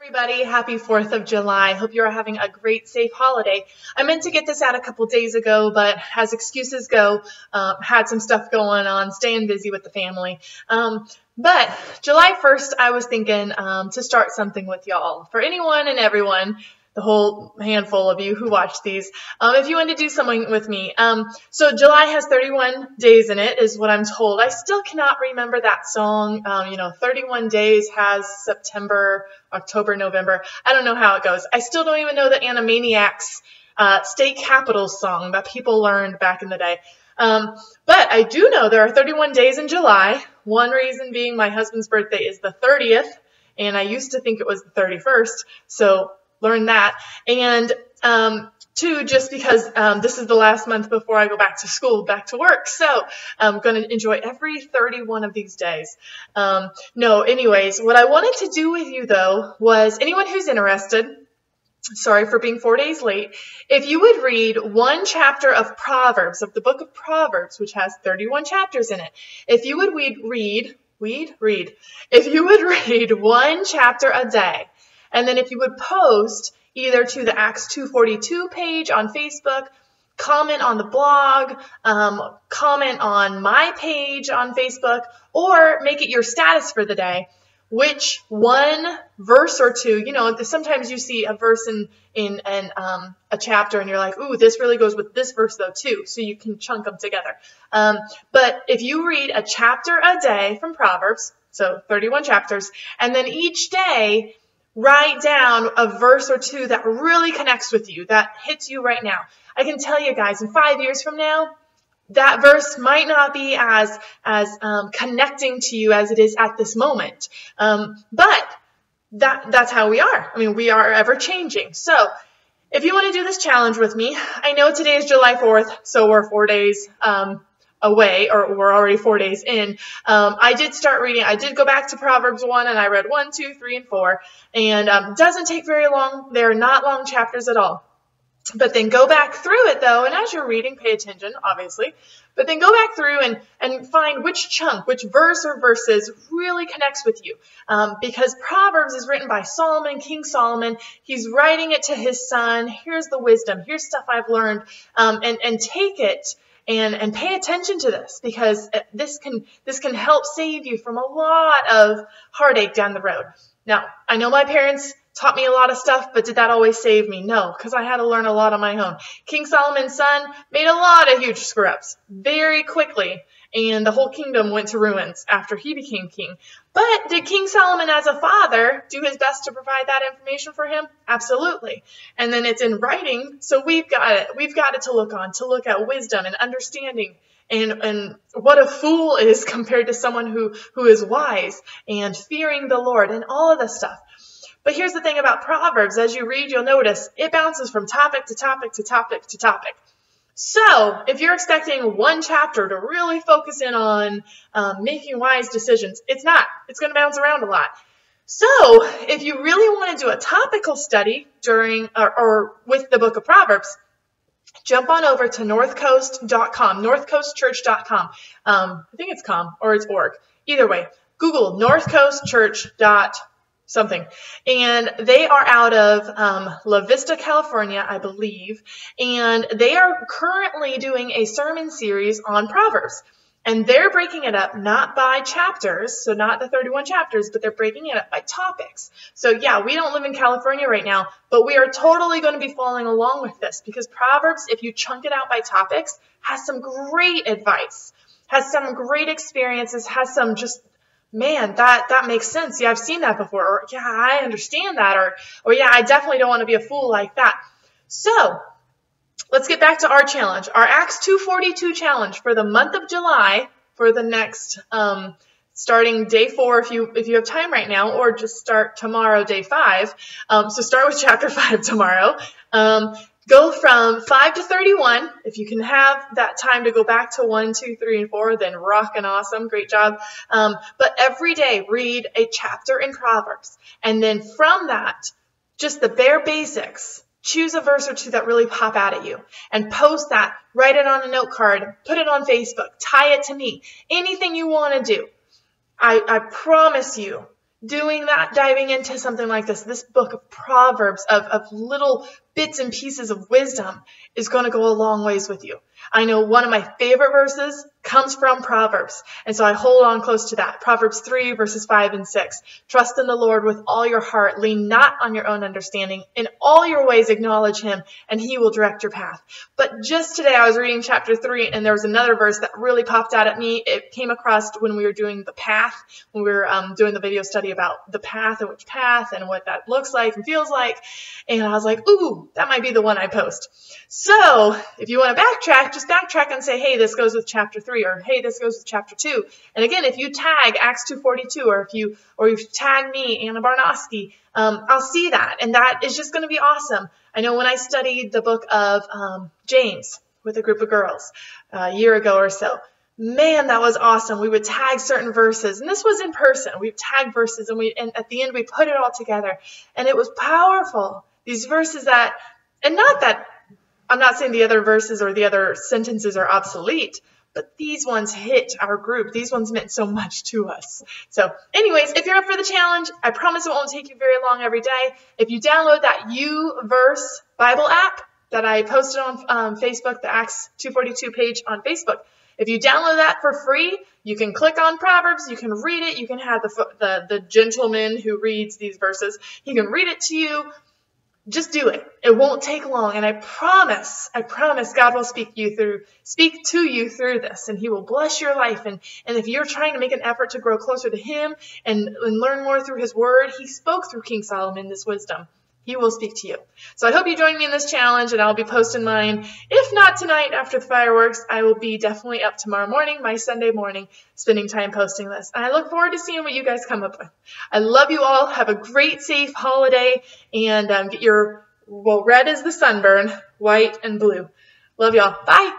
Everybody, happy 4th of July. Hope you're having a great, safe holiday. I meant to get this out a couple days ago, but as excuses go, had some stuff going on, staying busy with the family. But July 1st, I was thinking to start something with y'all. For anyone and everyone, the whole handful of you who watch these, if you want to do something with me. So July has 31 days in it, is what I'm told. I still cannot remember that song. 31 days has September, October, November. I don't know how it goes. I still don't even know the Animaniacs state capitals song that people learned back in the day. But I do know there are 31 days in July. One reason being my husband's birthday is the 30th, and I used to think it was the 31st. So learn that. And two, just because this is the last month before I go back to school, back to work. So I'm going to enjoy every 31 of these days. Anyways, what I wanted to do with you, though, was anyone who's interested, sorry for being 4 days late, if you would read one chapter of Proverbs, of the book of Proverbs, which has 31 chapters in it, if you would if you would read one chapter a day, and then if you would post either to the Acts 242 page on Facebook, comment on the blog, comment on my page on Facebook, or make it your status for the day, which one verse or two, sometimes you see a verse in a chapter and you're like, ooh, this really goes with this verse though too, so you can chunk them together. But if you read a chapter a day from Proverbs, so 31 chapters, and then each day write down a verse or two that really connects with you, that hits you right now. I can tell you guys, in 5 years from now, that verse might not be as connecting to you as it is at this moment. But that's how we are. I mean, we are ever changing. So if you want to do this challenge with me, I know today is July 4th, so we're 4 days away, or we're already 4 days in. I did start reading. I did go back to Proverbs 1, and I read 1, 2, 3, and 4. And doesn't take very long. They're not long chapters at all. But then go back through it, though, and as you're reading, pay attention, obviously. But then go back through and find which chunk, which verse or verses really connects with you. Because Proverbs is written by Solomon, King Solomon. He's writing it to his son. Here's the wisdom. Here's stuff I've learned. And take it and pay attention to this, because this can help save you from a lot of heartache down the road. Now, I know my parents taught me a lot of stuff, but did that always save me? No, because I had to learn a lot on my own. King Solomon's son made a lot of huge screw-ups very quickly, and the whole kingdom went to ruins after he became king. But did King Solomon as a father do his best to provide that information for him? Absolutely. And then it's in writing, so we've got it to look at wisdom and understanding, and what a fool is compared to someone who is wise and fearing the Lord and all of this stuff. But here's the thing about Proverbs. As you read, you'll notice it bounces from topic to topic to topic to topic. So if you're expecting one chapter to really focus in on making wise decisions, it's not. It's going to bounce around a lot. So if you really want to do a topical study during or with the book of Proverbs, jump on over to northcoast.com, northcoastchurch.com. I think it's com or it's org. Either way, Google northcoastchurch.something. And they are out of La Vista, California, I believe. And they are currently doing a sermon series on Proverbs. And they're breaking it up not by chapters, so not the 31 chapters, but they're breaking it up by topics. So yeah, we don't live in California right now, but we are totally going to be following along with this, because Proverbs, if you chunk it out by topics, has some great advice, has some great experiences, has some just, man, that makes sense. Yeah, I've seen that before. Or yeah, I understand that. Or yeah, I definitely don't want to be a fool like that. So let's get back to our challenge, our Acts 2:42 challenge for the month of July, for the next, starting day 4 if you have time right now, or just start tomorrow, day 5. So start with chapter 5 tomorrow. Go from 5 to 31. If you can have that time to go back to 1, 2, 3, and 4, then rockin' awesome. Great job. But every day, read a chapter in Proverbs. And then from that, just the bare basics, choose a verse or two that really pop out at you and post that. Write it on a note card. Put it on Facebook. Tie it to me. Anything you want to do. I promise you, doing that, diving into something like this book of Proverbs, of little bits and pieces of wisdom, is going to go a long ways with you. I know one of my favorite verses comes from Proverbs, and so I hold on close to that. Proverbs 3, verses 5 and 6. Trust in the Lord with all your heart. Lean not on your own understanding. In all your ways acknowledge him, and he will direct your path. But just today I was reading chapter 3, and there was another verse that really popped out at me. It came across when we were doing the path, when we were doing the video study about the path and which path and what that looks like and feels like. And I was like, ooh, that might be the one I post. So if you want to backtrack, just backtrack and say, hey, this goes with chapter 3, or hey, this goes with chapter 2. And again, if you tag Acts 2:42, or you tag me, Anna Barnowski, I'll see that. And that is just going to be awesome. I know when I studied the book of James with a group of girls a year ago or so, man, that was awesome. We would tag certain verses, and this was in person. We would tag verses, and at the end we put it all together, and it was powerful. These verses that, and not that, I'm not saying the other verses or the other sentences are obsolete, but these ones hit our group. These ones meant so much to us. So anyways, if you're up for the challenge, I promise it won't take you very long every day. If you download that U-Verse Bible app that I posted on Facebook, the Acts 2:42 page on Facebook, if you download that for free, you can click on Proverbs, you can read it, you can have the gentleman who reads these verses, he can read it to you. Just do it. It won't take long, and I promise God will speak to you through this, and he will bless your life. And if you're trying to make an effort to grow closer to him and learn more through his word, he spoke through King Solomon this wisdom. He will speak to you. So I hope you join me in this challenge, and I'll be posting mine. If not tonight after the fireworks, I will be definitely up tomorrow morning, my Sunday morning, spending time posting this. And I look forward to seeing what you guys come up with. I love you all. Have a great, safe holiday, and get your, well, red is the sunburn, white and blue. Love y'all. Bye.